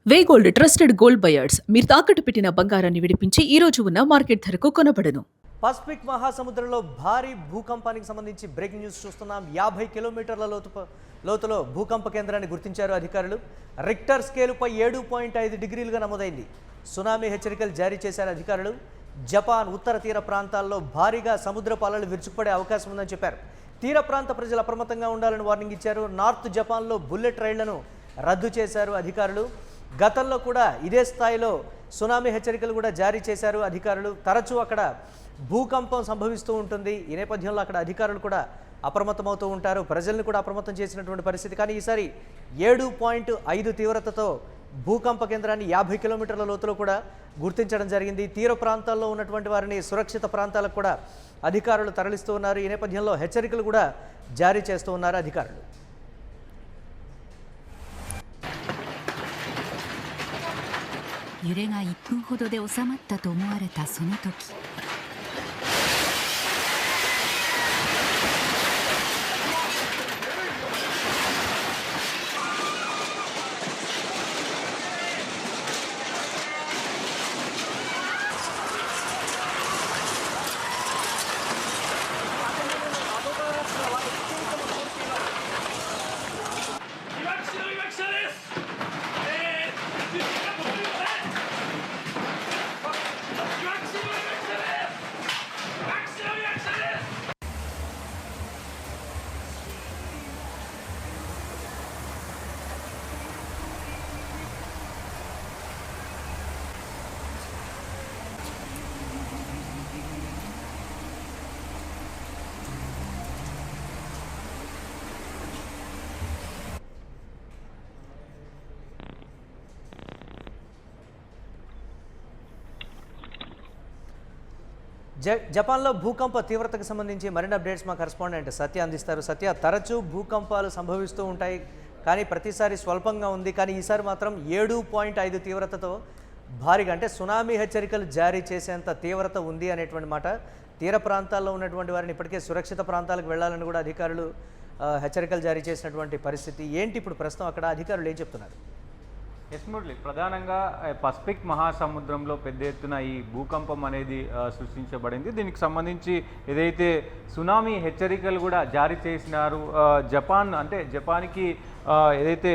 వేగోల్డ్ trusted gold buyers మీరు తాకట్టు పెట్టిన బంగారాన్ని విడిపించి ఈ రోజు ఉన్న మార్కెట్ ధరకు కొనబడను. పసిఫిక్ మహాసముద్రంలో భారీ భూకంపానికి సంబంధించి బ్రేకింగ్ న్యూస్ చూస్తున్నాం. 50 కిలోమీటర్ల లోతులో భూకంప కేంద్రాన్ని గుర్తించారు అధికారులు. రిక్టర్ స్కేలుపై 7.5 డిగ్రీలుగా నమోదైంది. సునామీ హెచ్చరికలు జారీ చేశారు అధికారులు. జపాన్ ఉత్తర తీర ప్రాంతాల్లో భారీగా సముద్రపు అలలు విరుచుకుపడే అవకాశం ఉందని చెప్పారు. తీర ప్రాంత ప్రజలు అప్రమత్తంగా ఉండాలని వార్నింగ్ ఇచ్చారు. నార్త్ జపాన్లో బుల్లెట్ రైళ్లను రద్దు చేశారు అధికారులు. గతంలో కూడా ఇదే స్థాయిలో సునామీ హెచ్చరికలు కూడా జారీ చేశారు అధికారులు. తరచూ అక్కడ భూకంపం సంభవిస్తూ ఉంటుంది. ఈ నేపథ్యంలో అక్కడ అధికారులు కూడా అప్రమత్తమవుతూ ఉంటారు. ప్రజల్ని కూడా అప్రమత్తం చేసినటువంటి పరిస్థితి. కానీ ఈసారి 7.5 తీవ్రతతో భూకంప కేంద్రాన్ని 50 కిలోమీటర్ల లోతులో కూడా గుర్తించడం జరిగింది. తీర ప్రాంతాల్లో ఉన్నటువంటి వారిని సురక్షిత ప్రాంతాలకు కూడా అధికారులు తరలిస్తూ ఉన్నారు. ఈ నేపథ్యంలో హెచ్చరికలు కూడా జారీ చేస్తూ ఉన్నారు అధికారులు. 揺れが1分ほどで収まったと思われたその時、జపాన్లో భూకంప తీవ్రతకు సంబంధించి మరిన్ని అప్డేట్స్ మా కరెస్పాండెంట్ సత్య అందిస్తారు. సత్య, తరచూ భూకంపాలు సంభవిస్తూ ఉంటాయి, కానీ ప్రతిసారి స్వల్పంగా ఉంది. కానీ ఈసారి మాత్రం 7.5 తీవ్రతతో భారీగా, అంటే సునామీ హెచ్చరికలు జారీ చేసేంత తీవ్రత ఉంది అనేటువంటి మాట. తీర ప్రాంతాల్లో ఉన్నటువంటి వారిని ఇప్పటికే సురక్షిత ప్రాంతాలకు వెళ్ళాలని కూడా అధికారులు హెచ్చరికలు జారీ చేసినటువంటి పరిస్థితి. ఏంటి ఇప్పుడు ప్రస్తుతం అక్కడ అధికారులు ఏం చెప్తున్నారు? ఎస్ మురళి, ప్రధానంగా పసిఫిక్ మహాసముద్రంలో పెద్ద ఎత్తున ఈ భూకంపం అనేది సృష్టించబడింది. దీనికి సంబంధించి ఏదైతే సునామీ హెచ్చరికలు కూడా జారీ చేసినారు జపాన్కి ఏదైతే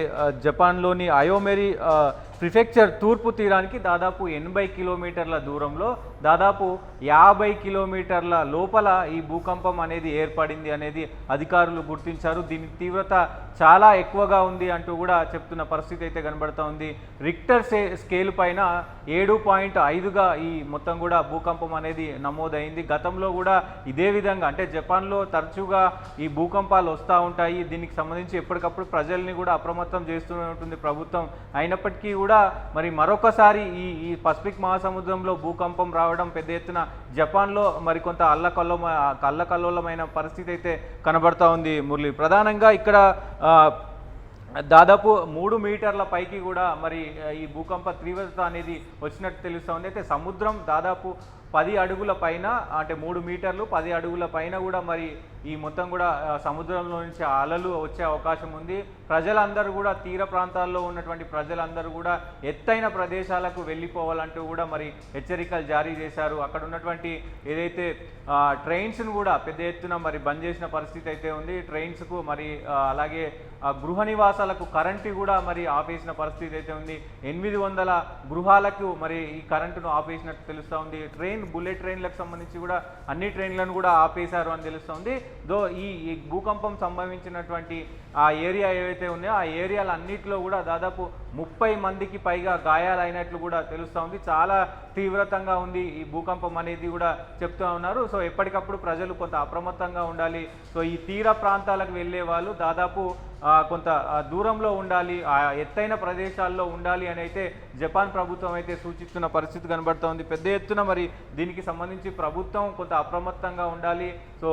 జపాన్లోని అయోమెరి ప్రిఫెక్చర్ తూర్పు తీరానికి దాదాపు 80 కిలోమీటర్ల దూరంలో దాదాపు 50 కిలోమీటర్ల లోపల ఈ భూకంపం అనేది ఏర్పడింది అనేది అధికారులు గుర్తించారు. దీని తీవ్రత చాలా ఎక్కువగా ఉంది అంటూ కూడా చెప్తున్న పరిస్థితి అయితే కనబడుతూ ఉంది. రిక్టర్ స్కేల్ పైన 7.5గా ఈ మొత్తం కూడా భూకంపం అనేది నమోదైంది. గతంలో కూడా ఇదే విధంగా, అంటే జపాన్లో తరచుగా ఈ భూకంపాలు వస్తూ ఉంటాయి. దీనికి సంబంధించి ఎప్పటికప్పుడు ప్రజల్ని కూడా అప్రమత్తం చేస్తూనే ఉంటుంది ప్రభుత్వం. అయినప్పటికీ కూడా మరి మరొకసారి ఈ పసిఫిక్ మహాసముద్రంలో భూకంపం రావడం పెద్ద ఎత్తున జపాన్లో మరికొంత అల్లకల్లోలమైన పరిస్థితి అయితే కనబడతా ఉంది మురళి. ప్రధానంగా ఇక్కడ దాదాపు 3 మీటర్ల పైకి కూడా మరి ఈ భూకంప తీవ్రత అనేది వచ్చినట్టు తెలుస్తోంది. అయితే సముద్రం దాదాపు 10 అడుగుల పైన, అంటే 3 మీటర్లు 10 అడుగుల పైన కూడా మరి ఈ మొత్తం కూడా సముద్రంలో నుంచి అలలు వచ్చే అవకాశం ఉంది. ప్రజలందరూ కూడా తీర ప్రాంతాల్లో ఉన్నటువంటి ప్రజలందరూ కూడా ఎత్తైన ప్రదేశాలకు వెళ్ళిపోవాలంటూ కూడా మరి హెచ్చరికలు జారీ చేశారు. అక్కడ ఉన్నటువంటి ఏదైతే ట్రైన్స్ను కూడా పెద్ద ఎత్తున మరి బంద్ చేసిన పరిస్థితి అయితే ఉంది. ట్రైన్స్కు మరి అలాగే గృహ నివాసాలకు కరెంటు కూడా మరి ఆపేసిన పరిస్థితి అయితే ఉంది. 800 గృహాలకు మరి ఈ కరెంటును ఆపేసినట్టు తెలుస్తూ ఉంది. బుల్లెట్ ట్రైన్లకు సంబంధించి కూడా అన్ని ట్రైన్లను కూడా ఆపేశారు అని తెలుస్తుంది. ఈ భూకంపం సంభవించినటువంటి ఆ ఏరియా ఏవైతే ఉన్నాయో ఆ ఏరియాల అన్నింటిలో కూడా దాదాపు 30 మందికి పైగా గాయాలైనట్లు కూడా తెలుస్తూ ఉంది. చాలా తీవ్రతంగా ఉంది ఈ భూకంపం అనేది కూడా చెప్తూ ఉన్నారు. సో ఎప్పటికప్పుడు ప్రజలు కొంత అప్రమత్తంగా ఉండాలి. సో ఈ తీర ప్రాంతాలకు వెళ్ళే వాళ్ళు దాదాపు కొంత దూరంలో ఉండాలి, ఎత్తైన ప్రదేశాల్లో ఉండాలి అని అయితే జపాన్ ప్రభుత్వం అయితే సూచిస్తున్న పరిస్థితి కనబడుతూ ఉంది. పెద్ద ఎత్తున మరి దీనికి సంబంధించి ప్రభుత్వం కొంత అప్రమత్తంగా ఉండాలి. సో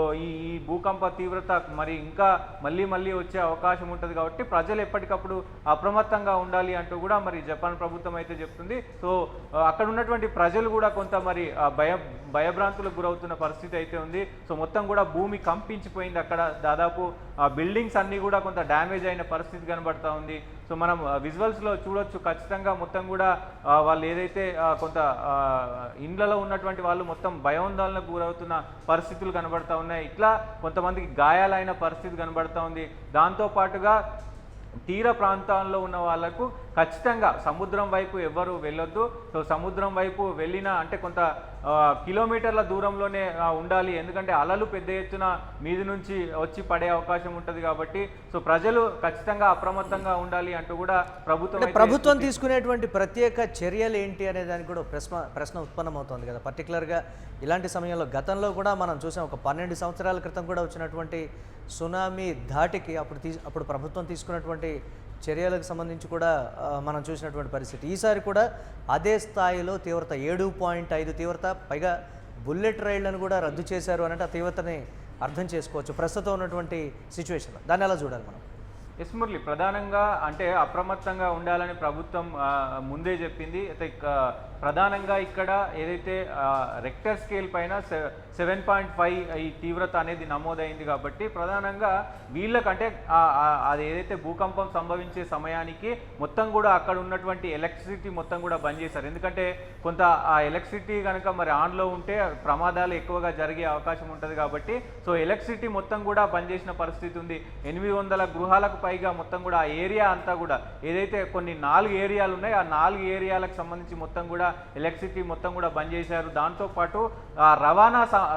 ఈ భూకంప తీవ్రత మరి ఇంకా మళ్ళీ వచ్చే అవకాశం ఉంటుంది కాబట్టి ప్రజలు ఎప్పటికప్పుడు అప్రమత్తంగా ఉండాలి అంటూ కూడా మరి జపాన్ ప్రభుత్వం అయితే చెప్తుంది. సో అక్కడ ఉన్నటువంటి ప్రజలు కూడా కొంత మరి భయభ్రాంతులకు గురవుతున్న పరిస్థితి అయితే ఉంది. సో మొత్తం కూడా భూమి కంపించిపోయింది. అక్కడ దాదాపు బిల్డింగ్స్ అన్నీ కూడా కొంత డ్యామేజ్ అయిన పరిస్థితి కనబడతా ఉంది. సో మనం విజువల్స్లో చూడొచ్చు ఖచ్చితంగా మొత్తం కూడా వాళ్ళు ఏదైతే కొంత ఇండ్లలో ఉన్నటువంటి వాళ్ళు మొత్తం భయోందోళనకు గురవుతున్న పరిస్థితులు కనబడతా ఉన్నాయి. ఇట్లా కొంతమందికి గాయాలైన పరిస్థితి కనబడతా ఉంది. దాంతోపాటుగా తీర ప్రాంతాల్లో ఉన్న వాళ్ళకు ఖచ్చితంగా సముద్రం వైపు ఎవ్వరు వెళ్ళొద్దు. సో సముద్రం వైపు వెళ్ళినా అంటే కొంత కిలోమీటర్ల దూరంలోనే ఉండాలి. ఎందుకంటే అలలు పెద్ద ఎత్తున మీది నుంచి వచ్చి పడే అవకాశం ఉంటుంది కాబట్టి సో ప్రజలు ఖచ్చితంగా అప్రమత్తంగా ఉండాలి అంటూ కూడా ప్రభుత్వం తీసుకునేటువంటి ప్రత్యేక చర్యలు ఏంటి అనే దానికి కూడా ప్రశ్న ఉత్పన్నమవుతుంది కదా. పర్టికులర్గా ఇలాంటి సమయంలో గతంలో కూడా మనం చూసాం, ఒక 12 సంవత్సరాల క్రితం కూడా వచ్చినటువంటి సునామీ ధాటికి అప్పుడు ప్రభుత్వం తీసుకున్నటువంటి చర్యలకు సంబంధించి కూడా మనం చూసినటువంటి పరిస్థితి. ఈసారి కూడా అదే స్థాయిలో తీవ్రత 7.5 తీవ్రత, పైగా బుల్లెట్ రైళ్లను కూడా రద్దు చేశారు అనంటే ఆ తీవ్రతని అర్థం చేసుకోవచ్చు ప్రస్తుతం ఉన్నటువంటి సిచ్యువేషన్లో. దాన్ని ఎలా చూడాలి మనం? ఎస్ మురళి, ప్రధానంగా అంటే అప్రమత్తంగా ఉండాలని ప్రభుత్వం ముందే చెప్పింది. అయితే ప్రధానంగా ఇక్కడ ఏదైతే రెక్టర్ స్కేల్ పైన 7.5 ఈ తీవ్రత అనేది నమోదైంది కాబట్టి ప్రధానంగా వీళ్ళకంటే అది ఏదైతే భూకంపం సంభవించే సమయానికి మొత్తం కూడా అక్కడ ఉన్నటువంటి ఎలక్ట్రిసిటీ మొత్తం కూడా బంద్ చేశారు. ఎందుకంటే కొంత ఆ ఎలక్ట్రిసిటీ కనుక మరి ఆన్లో ఉంటే ప్రమాదాలు ఎక్కువగా జరిగే అవకాశం ఉంటుంది కాబట్టి సో ఎలక్ట్రిసిటీ మొత్తం కూడా బంద్ చేసిన పరిస్థితి ఉంది. 800 గృహాలకు పైగా మొత్తం కూడా ఆ ఏరియా అంతా కూడా ఏదైతే కొన్ని 4 ఏరియాలు ఉన్నాయి ఆ 4 ఏరియాలకు సంబంధించి మొత్తం కూడా ఎలక్ట్రిసిటీ మొత్తం కూడా బంద్ చేశారు. దాంతోపాటు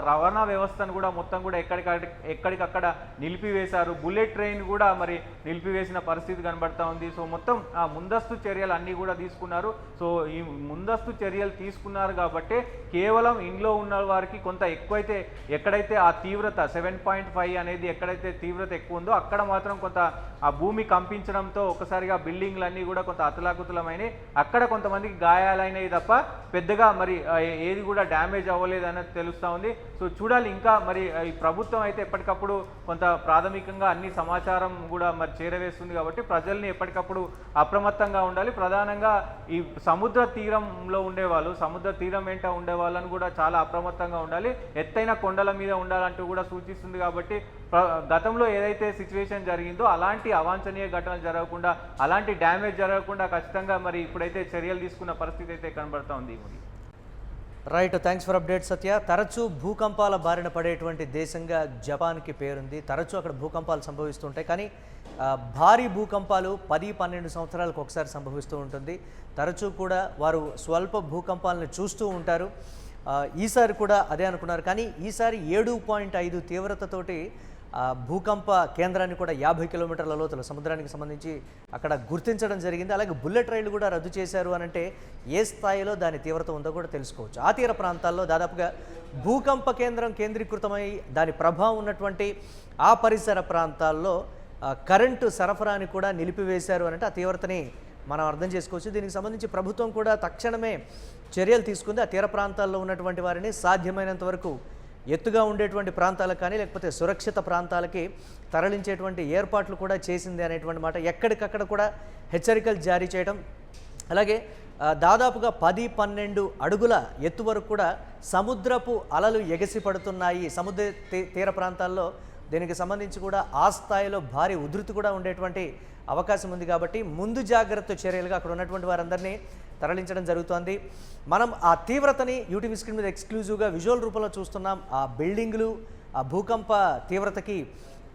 రవాణా వ్యవస్థను కూడా మొత్తం కూడా ఎక్కడికక్కడ నిలిపివేశారు. బుల్లెట్ ట్రైన్ కూడా మరి నిలిపివేసిన పరిస్థితి కనబడతా ఉంది. సో మొత్తం ఆ ముందస్తు చర్యలు అన్నీ కూడా తీసుకున్నారు. సో ఈ ముందస్తు చర్యలు తీసుకున్నారు కాబట్టి కేవలం ఇంట్లో ఉన్న వారికి కొంత ఎక్కువైతే ఎక్కడైతే ఆ తీవ్రత 7.5 అనేది ఎక్కడైతే తీవ్రత ఎక్కువ ఉందో అక్కడ మాత్రం కొంత ఆ భూమి కంపించడంతో ఒకసారిగా బిల్డింగ్లన్నీ కూడా కొంత అతలాకుతలమైనవి. అక్కడ కొంతమందికి గాయాలైనవి తప్ప పెద్దగా మరి ఏది కూడా డ్యామేజ్ అవ్వలేదు అనేది తెలుస్తూ ఉంది. సో చూడాలి ఇంకా మరి ఈ ప్రభుత్వం అయితే ఎప్పటికప్పుడు కొంత ప్రాథమికంగా అన్ని సమాచారం కూడా మరి చేరవేస్తుంది కాబట్టి ప్రజల్ని ఎప్పటికప్పుడు అప్రమత్తంగా ఉండాలి. ప్రధానంగా ఈ సముద్ర తీరంలో ఉండేవాళ్ళు, సముద్ర తీరం వెంట ఉండే వాళ్ళని కూడా చాలా అప్రమత్తంగా ఉండాలి. ఎత్తైన కొండల మీద ఉండాలంటూ కూడా సూచిస్తుంది కాబట్టి గతంలో ఏదైతే సిచ్యువేషన్ జరిగిందో అలాంటి అవాంఛనీయ ఘటనలు జరగకుండా, అలాంటి డ్యామేజ్ జరగకుండా ఖచ్చితంగా మరి ఇప్పుడైతే చర్యలు తీసుకున్న పరిస్థితి అయితే కనబడతా ఉంది. రైట్, థ్యాంక్స్ ఫర్ అప్డేట్ సత్య. తరచూ భూకంపాల బారిన పడేటువంటి దేశంగా జపాన్కి పేరుంది. తరచూ అక్కడ భూకంపాలు సంభవిస్తుంటాయి, కానీ భారీ భూకంపాలు 10-12 సంవత్సరాలకు ఒకసారి సంభవిస్తూ ఉంటుంది. తరచూ కూడా వారు స్వల్ప భూకంపాలను చూస్తూ ఉంటారు. ఈసారి కూడా అదే అనుకున్నారు, కానీ ఈసారి 7.5 తీవ్రతతోటి భూకంప కేంద్రాన్ని కూడా 50 కిలోమీటర్ల లోతుల సముద్రానికి సంబంధించి అక్కడ గుర్తించడం జరిగింది. అలాగే బుల్లెట్ రైళ్లు కూడా రద్దు చేశారు అనంటే ఏ స్థాయిలో దాని తీవ్రత ఉందో కూడా తెలుసుకోవచ్చు. ఆ తీర ప్రాంతాల్లో దాదాపుగా భూకంప కేంద్రం కేంద్రీకృతమై దాని ప్రభావం ఉన్నటువంటి ఆ పరిసర ప్రాంతాల్లో కరెంటు సరఫరాని కూడా నిలిపివేశారు అనంటే ఆ తీవ్రతని మనం అర్థం చేసుకోవచ్చు. దీనికి సంబంధించి ప్రభుత్వం కూడా తక్షణమే చర్యలు తీసుకుంది. ఆ తీర ప్రాంతాల్లో ఉన్నటువంటి వారిని సాధ్యమైనంత వరకు ఎత్తుగా ఉండేటువంటి ప్రాంతాలకు కానీ లేకపోతే సురక్షిత ప్రాంతాలకి తరలించేటువంటి ఏర్పాట్లు కూడా చేసింది అనేటువంటి మాట. ఎక్కడికక్కడ కూడా హెచ్చరికలు జారీ చేయడం, అలాగే దాదాపుగా 10-12 అడుగుల ఎత్తు వరకు కూడా సముద్రపు అలలు ఎగసి పడుతున్నాయి సముద్ర తీర ప్రాంతాల్లో. దీనికి సంబంధించి కూడా ఆ స్థాయిలో భారీ ఉధృతి కూడా ఉండేటువంటి అవకాశం ఉంది కాబట్టి ముందు జాగ్రత్త చర్యలుగా అక్కడ ఉన్నటువంటి వారందరినీ తరలించడం జరుగుతోంది. మనం ఆ తీవ్రతని యూటీవీ స్క్రీన్ మీద ఎక్స్క్లూజివ్గా విజువల్ రూపంలో చూస్తున్నాం. ఆ బిల్డింగులు ఆ భూకంప తీవ్రతకి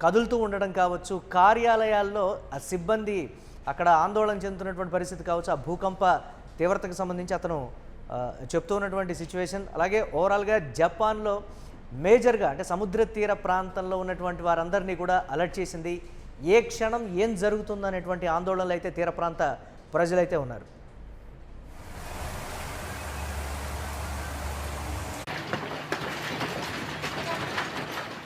కదులుతూ ఉండడం కావచ్చు, కార్యాలయాల్లో ఆ సిబ్బంది అక్కడ ఆందోళన చెందుతున్నటువంటి పరిస్థితి కావచ్చు, ఆ భూకంప తీవ్రతకు సంబంధించి అతను చెప్తూ ఉన్నటువంటి సిచ్యువేషన్. అలాగే ఓవరాల్గా జపాన్లో మేజర్గా అంటే సముద్ర తీర ప్రాంతంలో ఉన్నటువంటి వారందరినీ కూడా అలర్ట్ చేసింది. ఏ క్షణం ఏం జరుగుతుందనేటువంటి ఆందోళనలు అయితే తీర ప్రాంత ప్రజలైతే ఉన్నారు.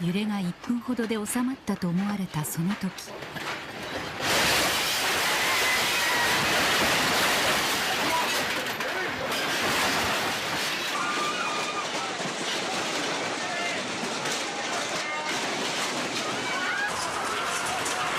揺れが1分ほどで収まったと思われたその時